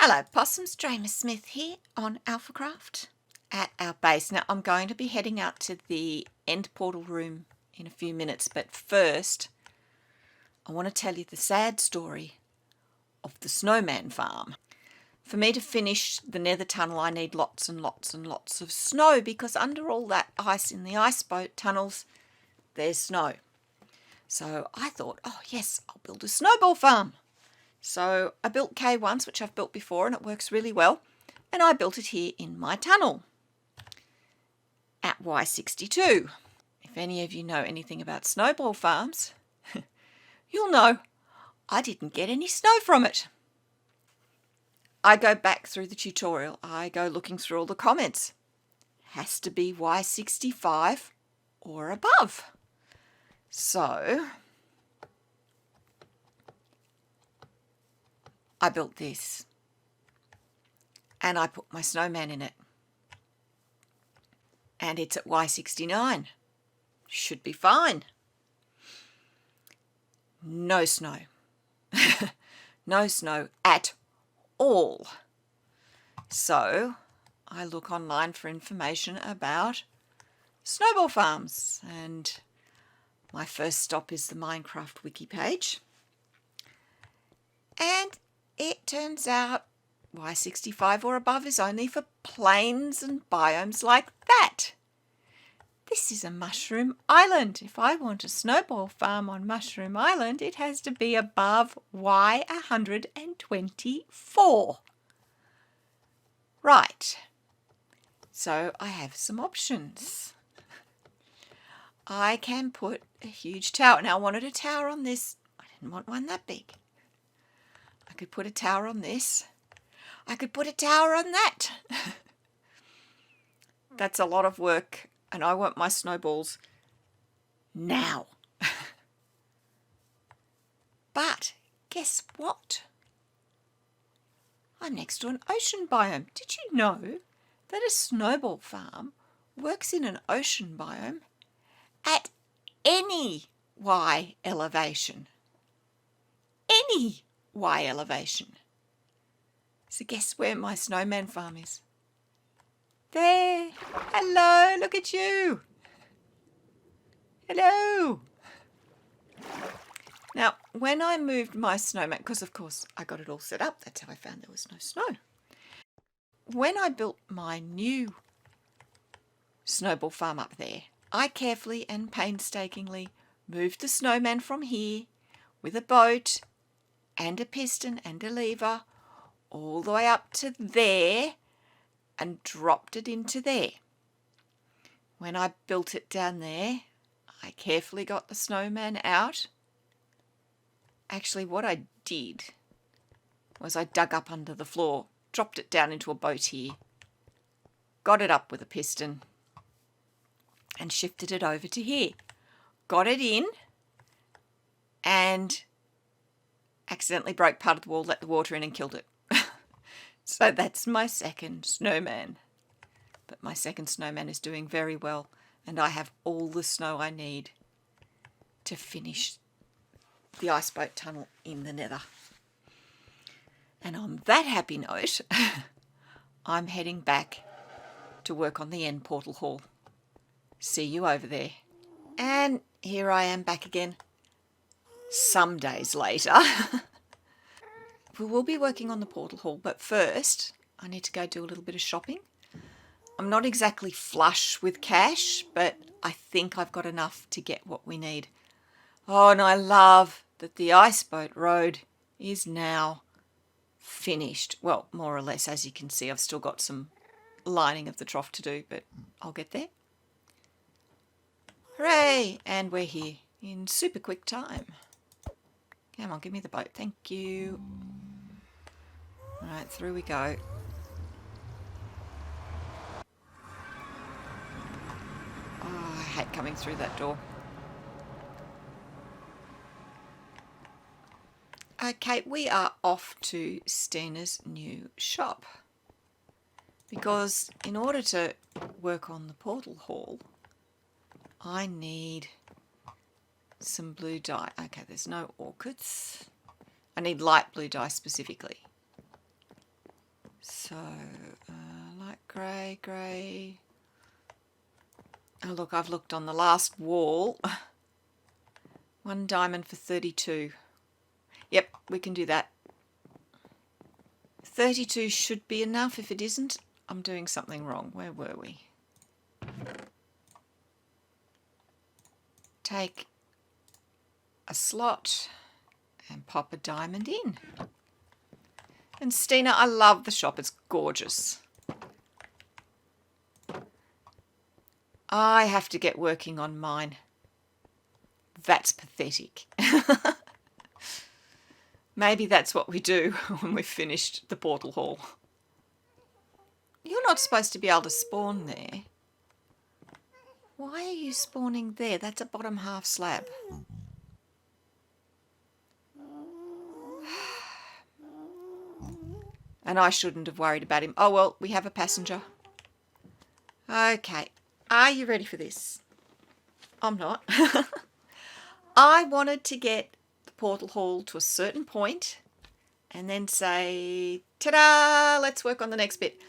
Hello possums, Dreymasmith here on Alphacraft at our base. Now I'm going to be heading out to the end portal room in a few minutes, but first I want to tell you the sad story of the snowman farm. For me to finish the nether tunnel I need lots and lots and lots of snow, because under all that ice in the ice boat tunnels there's snow. So I thought, oh yes, I'll build a snowball farm. So I built K once, which I've built before, and it works really well. And I built it here in my tunnel at Y62. If any of you know anything about snowball farms, you'll know I didn't get any snow from it. I go back through the tutorial. I go looking through all the comments. Has to be Y65 or above. So I built this and I put my snowman in it, and it's at Y69. Should be fine. No snow. No snow at all. So I look online for information about snowball farms, and my first stop is the Minecraft wiki page, and it turns out Y65 or above is only for plains and biomes like that. This is a mushroom island. If I want a snowball farm on Mushroom Island, it has to be above Y124. Right. So I have some options. I can put a huge tower. Now I wanted a tower on this. I didn't want one that big. I could put a tower on this. I could put a tower on that. That's a lot of work, and I want my snowballs now. But guess what? I'm next to an ocean biome. Did you know that a snowball farm works in an ocean biome at any Y elevation? Any Y elevation. So guess where my snowman farm is? There. Hello, look at you. Hello. Now, when I moved my snowman, because of course I got it all set up, that's how I found there was no snow. When I built my new snowball farm up there, I carefully and painstakingly moved the snowman from here with a boat and a piston and a lever all the way up to there and dropped it into there. When I built it down there, I carefully got the snowman out. Actually, what I did was I dug up under the floor, dropped it down into a boat here, got it up with a piston and shifted it over to here. Got it in and accidentally broke part of the wall, let the water in and killed it. So that's my second snowman. But my second snowman is doing very well, and I have all the snow I need to finish the iceboat tunnel in the nether. And on that happy note, I'm heading back to work on the end portal hall. See you over there. And here I am back again some days later. We will be working on the portal hall, but first I need to go do a little bit of shopping. I'm not exactly flush with cash, but I think I've got enough to get what we need. Oh, and I love that the iceboat road is now finished. Well, more or less, as you can see, I've still got some lining of the trough to do, but I'll get there. Hooray! And we're here in super quick time. Come on, give me the boat. Thank you. All right, through we go. Oh, I hate coming through that door. Okay, we are off to Stina's new shop, because in order to work on the portal hall, I need some blue dye. Okay, there's no orchids. I need light blue dye specifically. So, light grey, grey. Oh look, I've looked on the last wall. 1 diamond for 32. Yep, we can do that. 32 should be enough. If it isn't, I'm doing something wrong. Where were we? Take a slot and pop a diamond in. And Stina, I love the shop. It's gorgeous. I have to get working on mine. That's pathetic. Maybe that's what we do when we've finished the portal hall. You're not supposed to be able to spawn there. Why are you spawning there? That's a bottom half slab. And I shouldn't have worried about him. Oh well, we have a passenger. Okay, are you ready for this? I'm not. I wanted to get the portal hall to a certain point and then say, ta-da, let's work on the next bit.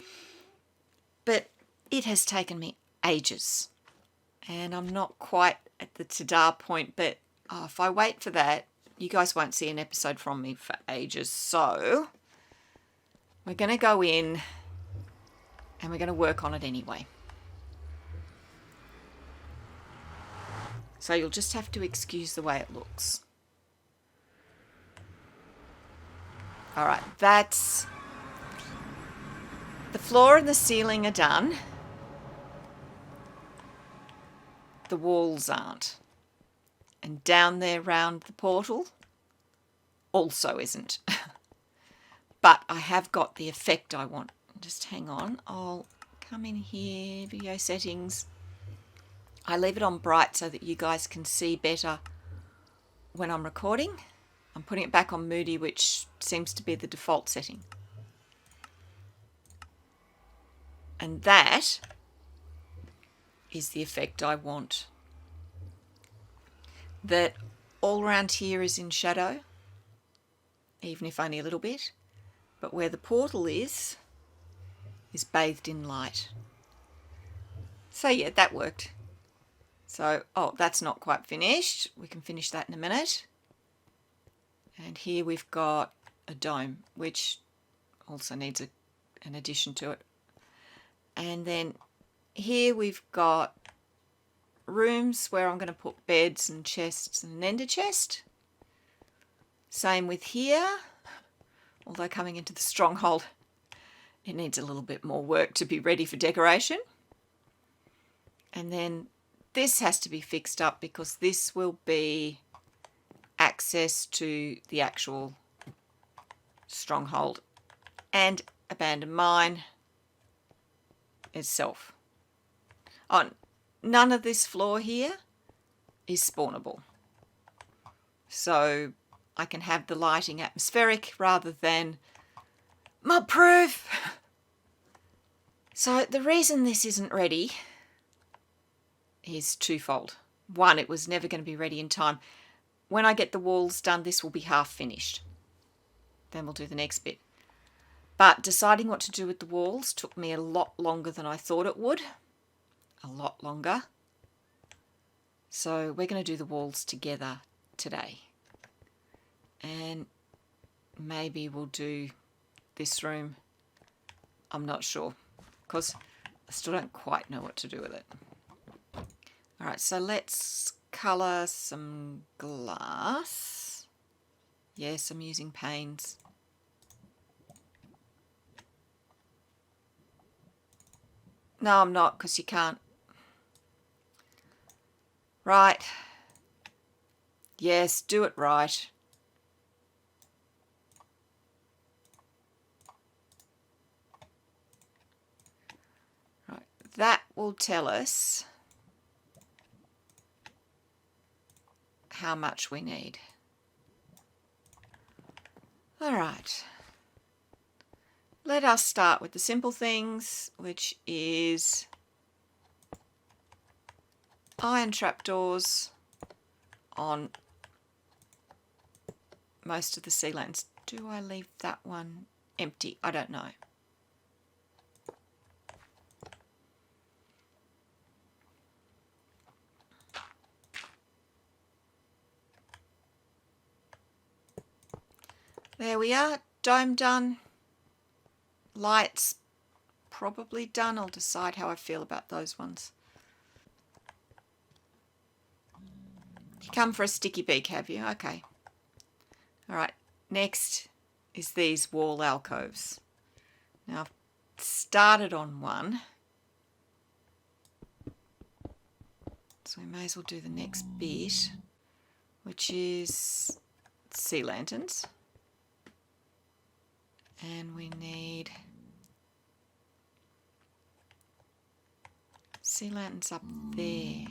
But it has taken me ages. And I'm not quite at the ta-da point, but if I wait for that, you guys won't see an episode from me for ages. So we're going to go in and we're going to work on it anyway. So you'll just have to excuse the way it looks. All right, that's... The floor and the ceiling are done. The walls aren't. And down there round the portal also isn't. But I have got the effect I want. Just hang on. I'll come in here, video settings. I leave it on bright so that you guys can see better when I'm recording. I'm putting it back on moody, which seems to be the default setting. And that is the effect I want. That all around here is in shadow, even if only a little bit. But where the portal is bathed in light. So yeah, that worked. So, oh, that's not quite finished. We can finish that in a minute. And here we've got a dome, which also needs an addition to it. And then here we've got rooms where I'm going to put beds and chests and an ender chest. Same with here. Although coming into the stronghold, it needs a little bit more work to be ready for decoration. And then this has to be fixed up because this will be access to the actual stronghold and abandoned mine itself. Oh, none of this floor here is spawnable. So I can have the lighting atmospheric rather than mob proof. So the reason this isn't ready is twofold. One, it was never going to be ready in time. When I get the walls done, this will be half finished. Then we'll do the next bit. But deciding what to do with the walls took me a lot longer than I thought it would. A lot longer. So we're going to do the walls together today. And maybe we'll do this room. I'm not sure, because I still don't quite know what to do with it. All right, so let's colour some glass. Yes, I'm using panes. No, I'm not, because you can't. Right. Yes, do it right. Right, that will tell us how much we need. All right. Let us start with the simple things, which is iron trapdoors on most of the sealands. Do I leave that one empty? I don't know. There we are, dome done, lights probably done. I'll decide how I feel about those ones. You come for a sticky beak, have you? Okay. All right, next is these wall alcoves. Now I've started on one, so we may as well do the next bit, which is sea lanterns. And we need sea lanterns up there.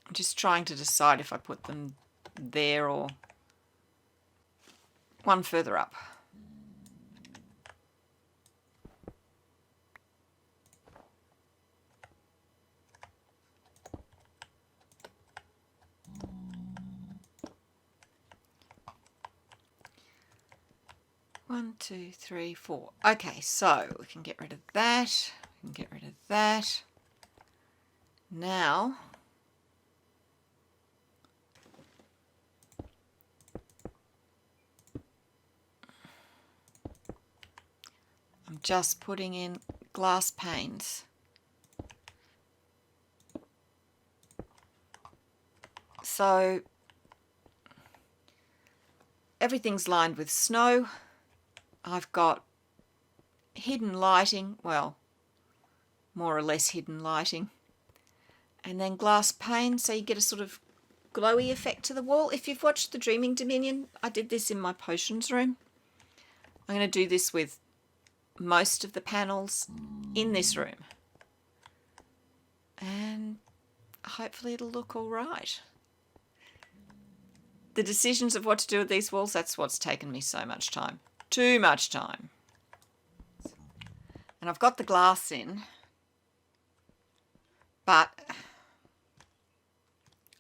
I'm just trying to decide if I put them there or one further up. One, two, three, four. Okay, so we can get rid of that. We can get rid of that. Now, I'm just putting in glass panes. So everything's lined with snow. I've got hidden lighting, well, more or less hidden lighting, and then glass panes, so you get a sort of glowy effect to the wall. If you've watched the Dreaming Dominion, I did this in my potions room. I'm going to do this with most of the panels in this room, and hopefully it'll look all right. The decisions of what to do with these walls, that's what's taken me so much time. Too much time. And I've got the glass in, but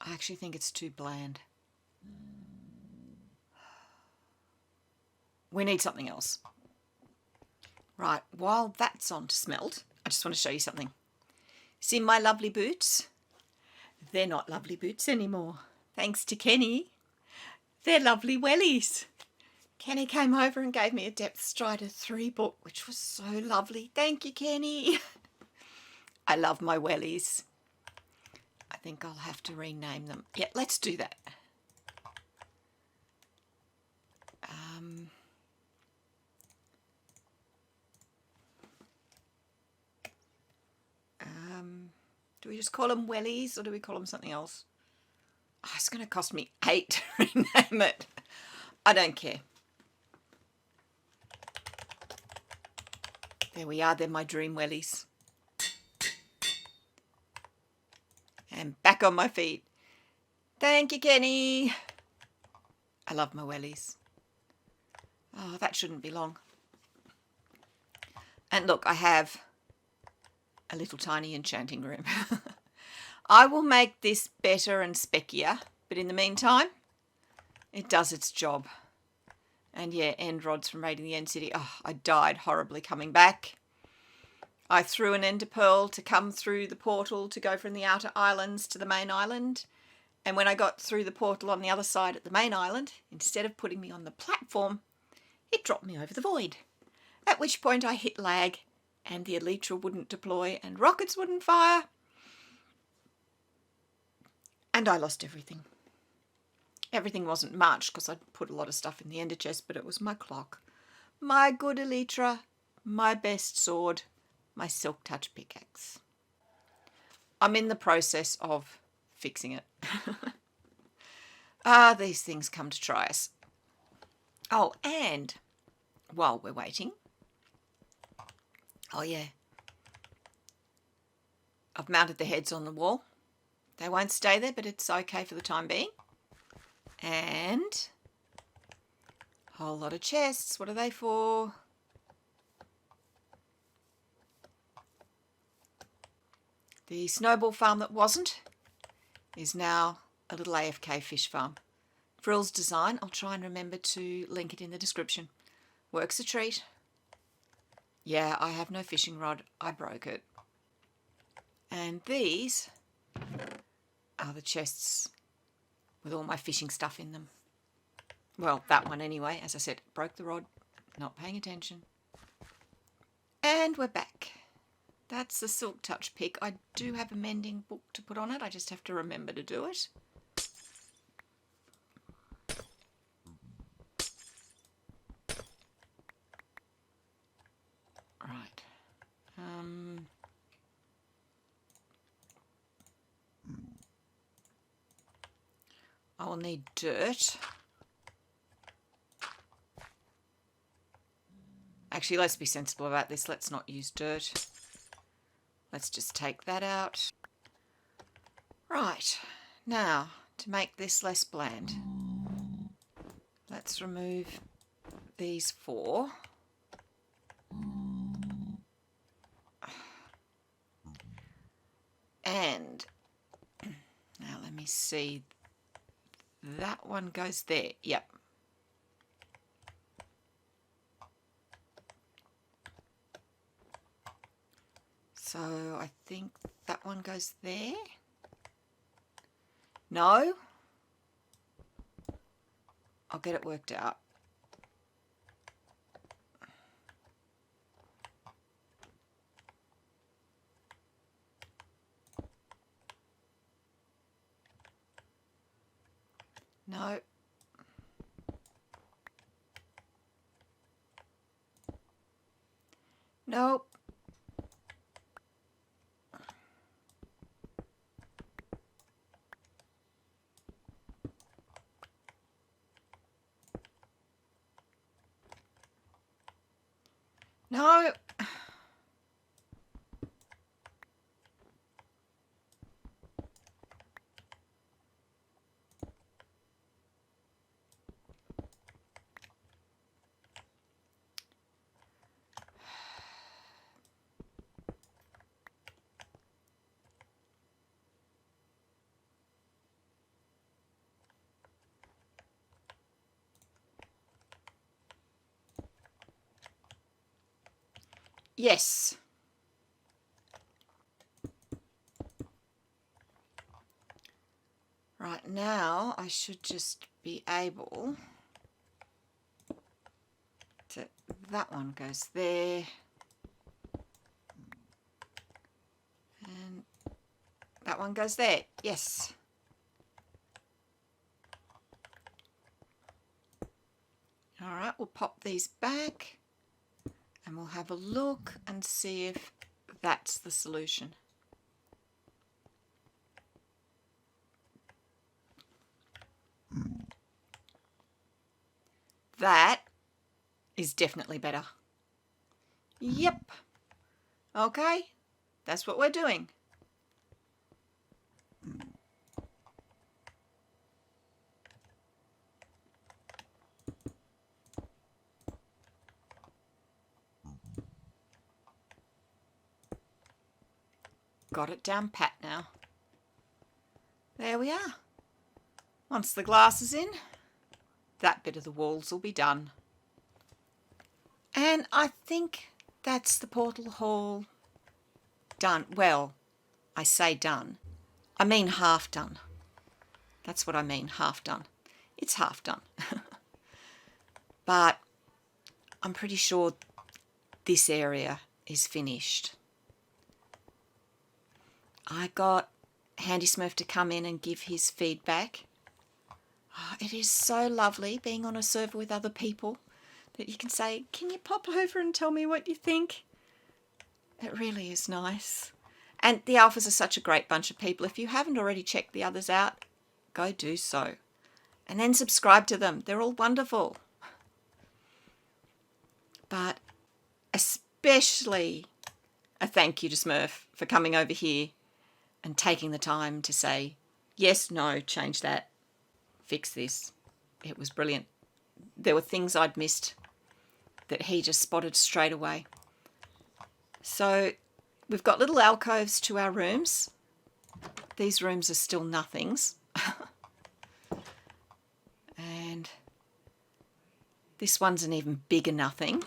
I actually think it's too bland. We need something else. Right, while that's on to smelt, I just want to show you something. See my lovely boots? They're not lovely boots anymore. Thanks to Kenny. They're lovely wellies. Kenny came over and gave me a Depth Strider 3 book, which was so lovely. Thank you, Kenny. I love my wellies. I think I'll have to rename them. Yeah, let's do that. Do we just call them wellies or do we call them something else? Oh, it's going to cost me 8 to rename it. I don't care. There we are, they're my dream wellies. And back on my feet. Thank you, Kenny. I love my wellies. Oh, that shouldn't be long. And look, I have a little tiny enchanting room. I will make this better and speckier, but in the meantime, it does its job. And yeah, end rods from raiding the end city. Oh, I died horribly coming back. I threw an ender pearl to come through the portal to go from the outer islands to the main island. And when I got through the portal on the other side at the main island, instead of putting me on the platform, it dropped me over the void. At which point I hit lag and the Elytra wouldn't deploy and rockets wouldn't fire. And I lost everything. Everything wasn't much because I'd put a lot of stuff in the ender chest, but it was my clock, my good Elytra, my best sword, my silk touch pickaxe. I'm in the process of fixing it. These things come to try us. Oh, and while we're waiting, oh yeah, I've mounted the heads on the wall. They won't stay there, but it's okay for the time being. And a whole lot of chests. What are they for? The snowball farm that wasn't is now a little AFK fish farm. Frill's design, I'll try and remember to link it in the description. Works a treat. Yeah, I have no fishing rod. I broke it. And these are the chests with all my fishing stuff in them. Well, that one anyway. As I said, broke the rod, not paying attention. And we're back. That's the Silk Touch pick. I do have a mending book to put on it. I just have to remember to do it. Right. I will need dirt. Actually, let's be sensible about this. Let's not use dirt. Let's just take that out. Right. Now, to make this less bland, let's remove these 4. And now let me see. That one goes there. Yep. So I think that one goes there. No. I'll get it worked out. No. Nope. No. Yes. Right, now I should just be able to, that one goes there, and that one goes there. Yes. All right, we'll pop these back and we'll have a look and see if that's the solution. That is definitely better. Yep. Okay, that's what we're doing. Got it down pat now. There we are. Once the glass is in, that bit of the walls will be done. And I think that's the portal hall done. Well, I say done. I mean half done. That's what I mean, half done. It's half done. But I'm pretty sure this area is finished. I got Handysmith to come in and give his feedback. Oh, it is so lovely being on a server with other people that you can say, can you pop over and tell me what you think? It really is nice. And the Alphas are such a great bunch of people. If you haven't already checked the others out, go do so. And then subscribe to them. They're all wonderful. But especially a thank you to Smurf for coming over here and taking the time to say, yes, no, change that, fix this. It was brilliant. There were things I'd missed that he just spotted straight away. So we've got little alcoves to our rooms. These rooms are still nothings. And this one's an even bigger nothing.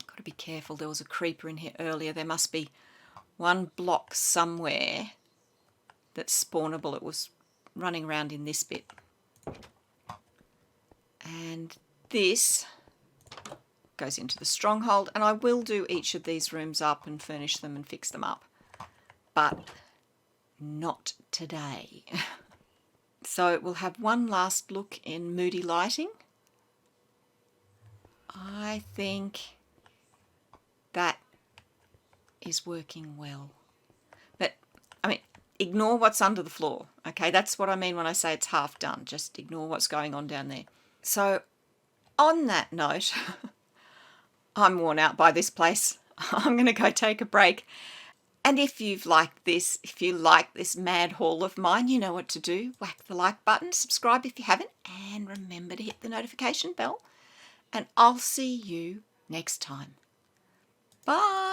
Got to be careful. There was a creeper in here earlier. There must be one block somewhere that's spawnable. It was running around in this bit. And this goes into the stronghold, and I will do each of these rooms up and furnish them and fix them up, but not today. So we'll have one last look in moody lighting. I think that is working well. But, I mean, ignore what's under the floor, okay? That's what I mean when I say it's half done. Just ignore what's going on down there. So, on that note, I'm worn out by this place. I'm going to go take a break. And if you've liked this, if you like this mad haul of mine, you know what to do. Whack the like button, subscribe if you haven't, and remember to hit the notification bell. And I'll see you next time. Bye.